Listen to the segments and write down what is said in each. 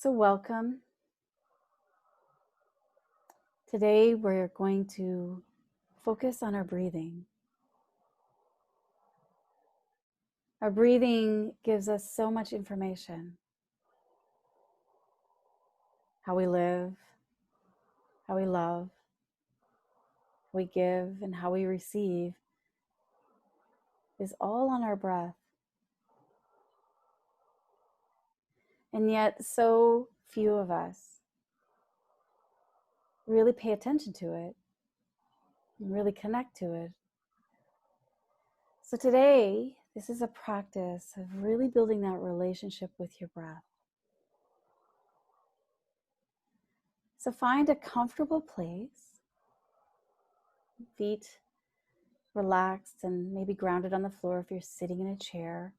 So welcome. Today we're going to focus on our breathing. Our breathing gives us so much information. How we live, how we love, how we give, and how we receive is all on our breath. And yet so few of us really pay attention to it and really connect to it. So today, this is a practice of really building that relationship with your breath. So find a comfortable place, feet relaxed and maybe grounded on the floor if you're sitting in a chair.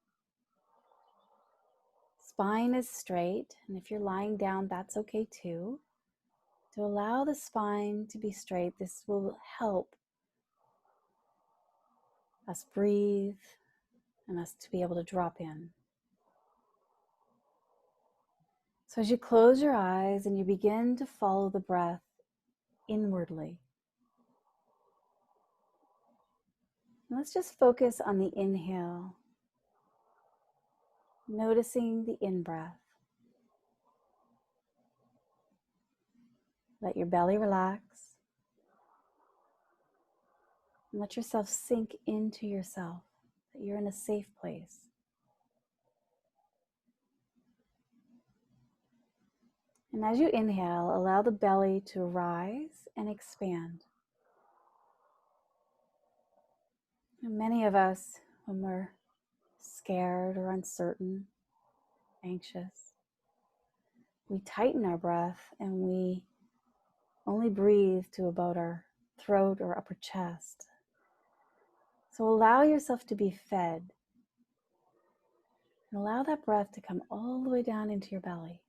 Spine is straight, and if you're lying down, that's okay too. To allow the spine to be straight, this will help us breathe and us to be able to drop in. So as you close your eyes and you begin to follow the breath inwardly, let's just focus on the inhale, noticing the in-breath. Let your belly relax and let yourself sink into yourself, that you're in a safe place. And as you inhale, allow the belly to rise and expand. And many of us, when we're scared or uncertain, anxious, we tighten our breath and we only breathe to about our throat or upper chest. So allow yourself to be fed and allow that breath to come all the way down into your belly.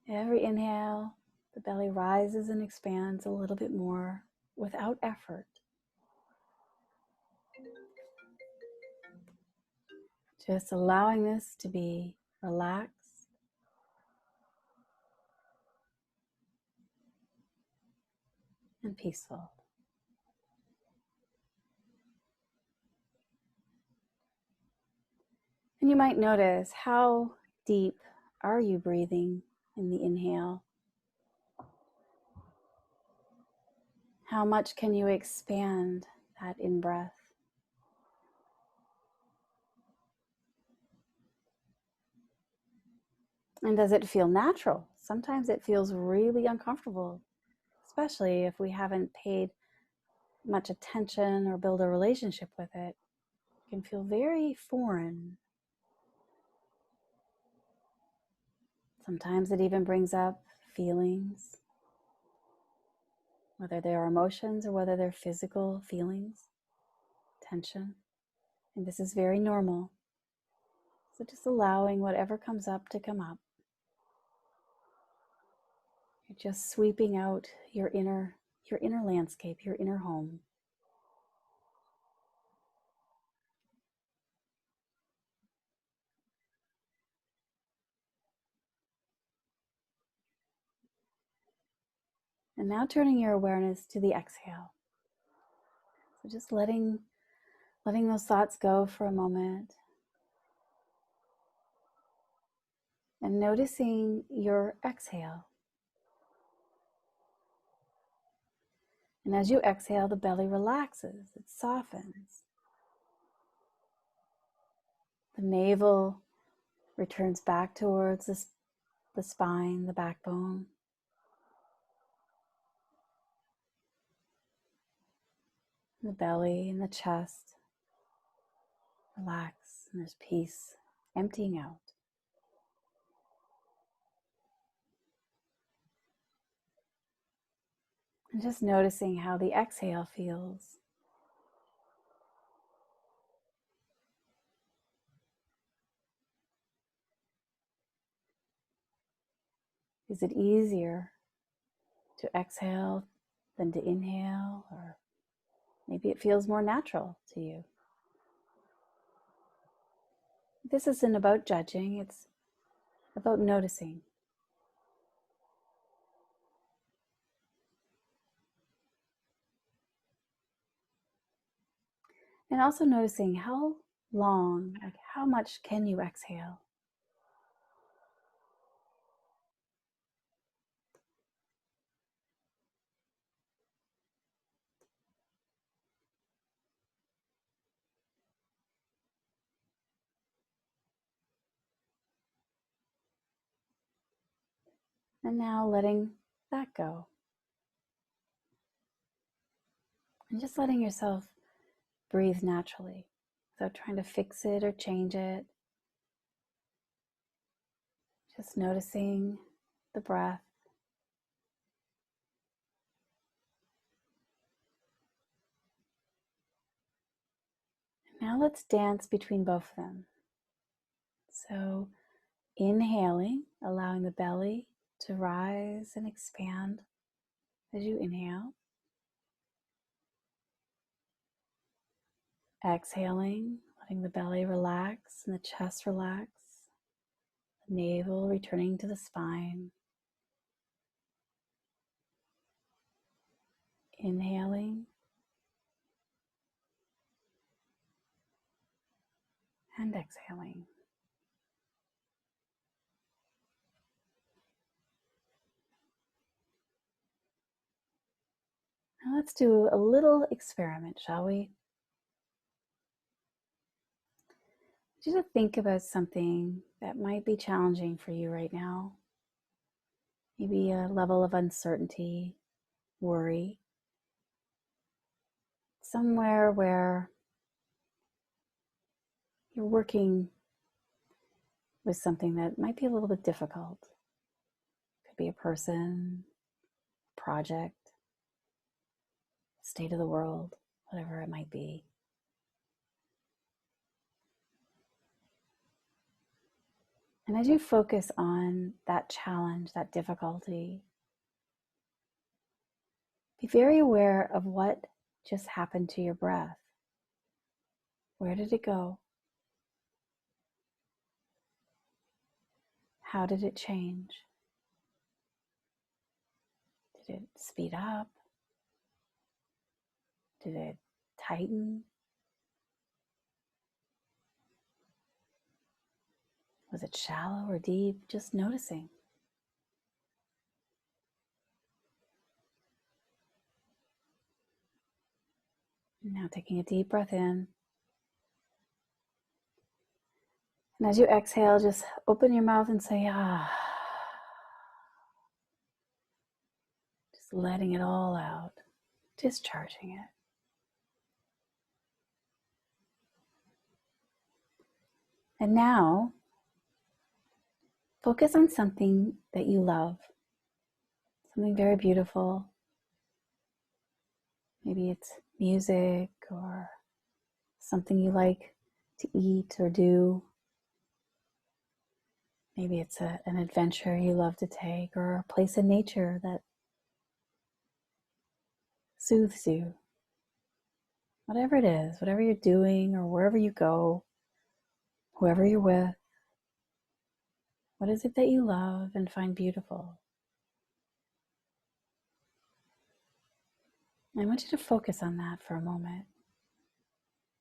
Every inhale, the belly rises and expands a little bit more without effort. Just allowing this to be relaxed and peaceful. And you might notice, how deep are you breathing in the inhale? How much can you expand that in-breath? And does it feel natural? Sometimes it feels really uncomfortable, especially if we haven't paid much attention or build a relationship with it. It can feel very foreign. Sometimes it even brings up feelings, whether they are emotions or whether they're physical feelings, tension. And this is very normal. So just allowing whatever comes up to come up. You're just sweeping out your inner landscape, your inner home. And now turning your awareness to the exhale. So just letting those thoughts go for a moment. And noticing your exhale. And as you exhale, the belly relaxes, it softens. The navel returns back towards the spine, the backbone. The belly and the chest relax, and there's peace emptying out. And just noticing how the exhale feels. Is it easier to exhale than to inhale? Or maybe it feels more natural to you. This isn't about judging, it's about noticing. And also noticing how long, like how much can you exhale? And now letting that go. And just letting yourself breathe naturally without trying to fix it or change it. Just noticing the breath. Now let's dance between both of them. So inhaling, allowing the belly to rise and expand as you inhale. Exhaling, letting the belly relax and the chest relax. The navel returning to the spine. Inhaling and exhaling. Now let's do a little experiment, shall we? Just to think about something that might be challenging for you right now. Maybe a level of uncertainty, worry. Somewhere where you're working with something that might be a little bit difficult. Could be a person, a project, state of the world, whatever it might be. And as you focus on that challenge, that difficulty, be very aware of what just happened to your breath. Where did it go? How did it change? Did it speed up? Did it tighten? Was it shallow or deep? Just noticing. And now taking a deep breath in. And as you exhale, just open your mouth and say, ah. Just letting it all out, discharging it. And now, focus on something that you love, something very beautiful. Maybe it's music or something you like to eat or do. Maybe it's an adventure you love to take, or a place in nature that soothes you. Whatever it is, whatever you're doing or wherever you go, whoever you're with, what is it that you love and find beautiful? I want you to focus on that for a moment.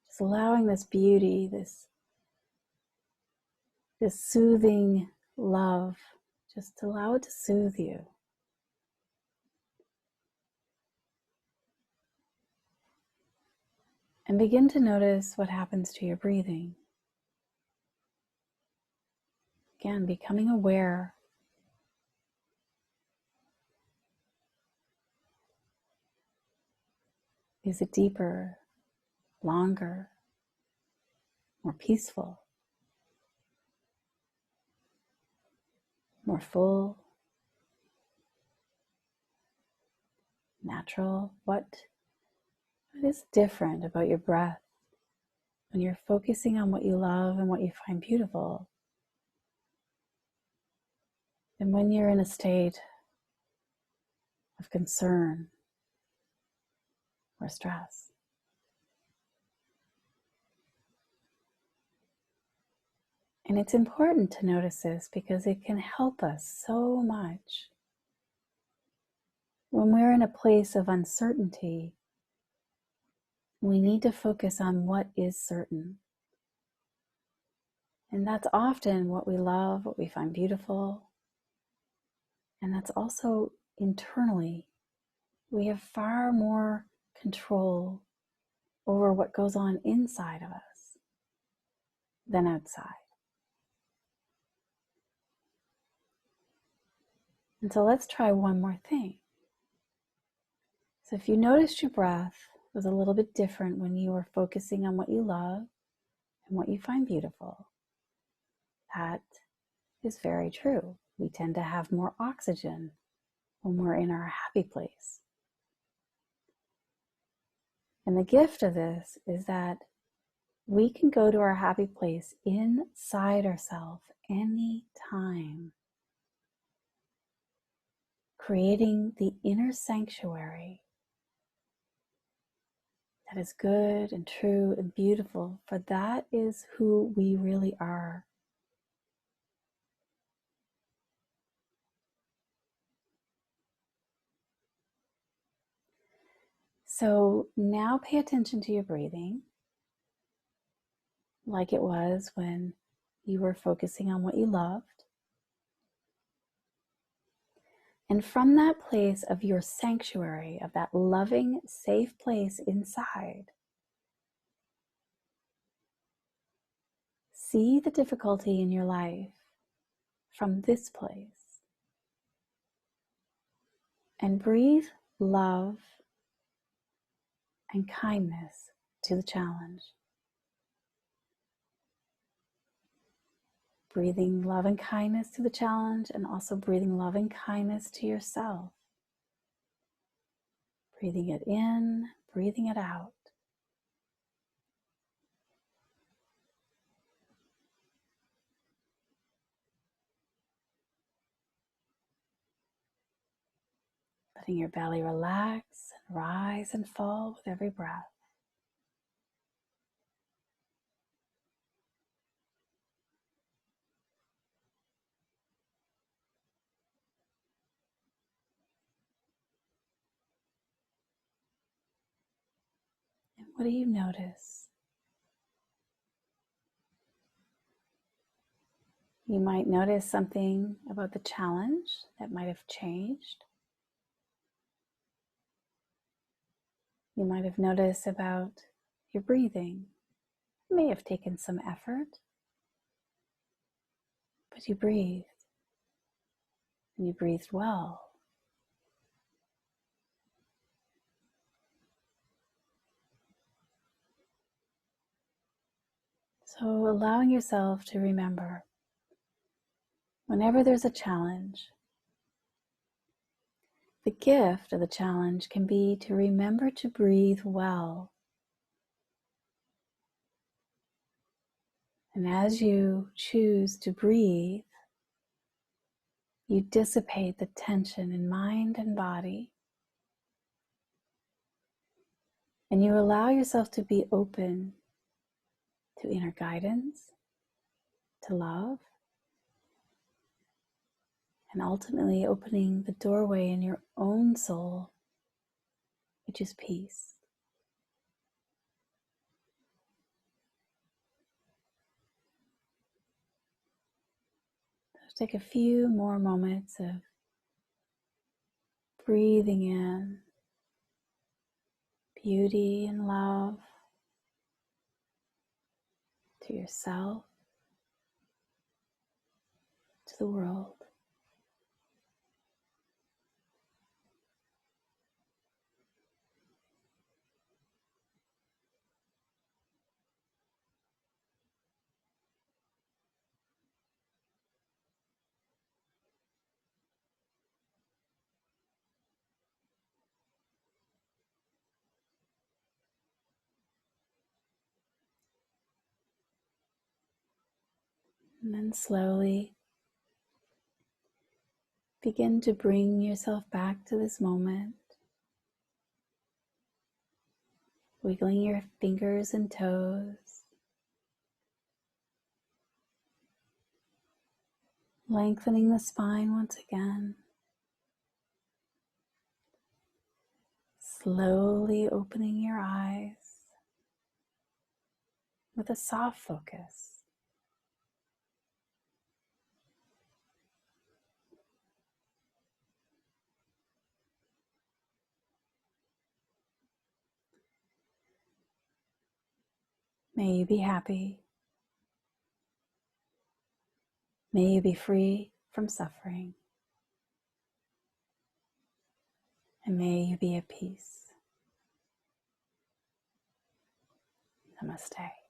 Just allowing this beauty, this soothing love, just allow it to soothe you. And begin to notice what happens to your breathing. Again, becoming aware. Is it deeper, longer, more peaceful, more full, natural? What is different about your breath when you're focusing on what you love and what you find beautiful, and when you're in a state of concern or stress? And it's important to notice this because it can help us so much. When we're in a place of uncertainty, we need to focus on what is certain. And that's often what we love, what we find beautiful. And that's also internally. We have far more control over what goes on inside of us than outside. And so let's try one more thing. So if you noticed your breath was a little bit different when you were focusing on what you love and what you find beautiful, that is very true. We tend to have more oxygen when we're in our happy place. And the gift of this is that we can go to our happy place inside ourselves anytime, creating the inner sanctuary that is good and true and beautiful, for that is who we really are. So now pay attention to your breathing, like it was when you were focusing on what you loved. And from that place of your sanctuary, of that loving, safe place inside, see the difficulty in your life from this place. And breathe love and kindness to the challenge. Breathing love and kindness to the challenge, and also breathing love and kindness to yourself. Breathing it in, breathing it out. Letting your belly relax and rise and fall with every breath. And what do you notice? You might notice something about the challenge that might have changed. You might have noticed about your breathing. It may have taken some effort, but you breathed, and you breathed well. So allowing yourself to remember, whenever there's a challenge, the gift of the challenge can be to remember to breathe well. And as you choose to breathe, you dissipate the tension in mind and body. And you allow yourself to be open to inner guidance, to love, and ultimately opening the doorway in your own soul, which is peace. So take a few more moments of breathing in beauty and love to yourself, to the world. And then slowly begin to bring yourself back to this moment, wiggling your fingers and toes, Lengthening the spine once again. Slowly opening your eyes with a soft focus. May you be happy. May you be free from suffering. And may you be at peace. Namaste.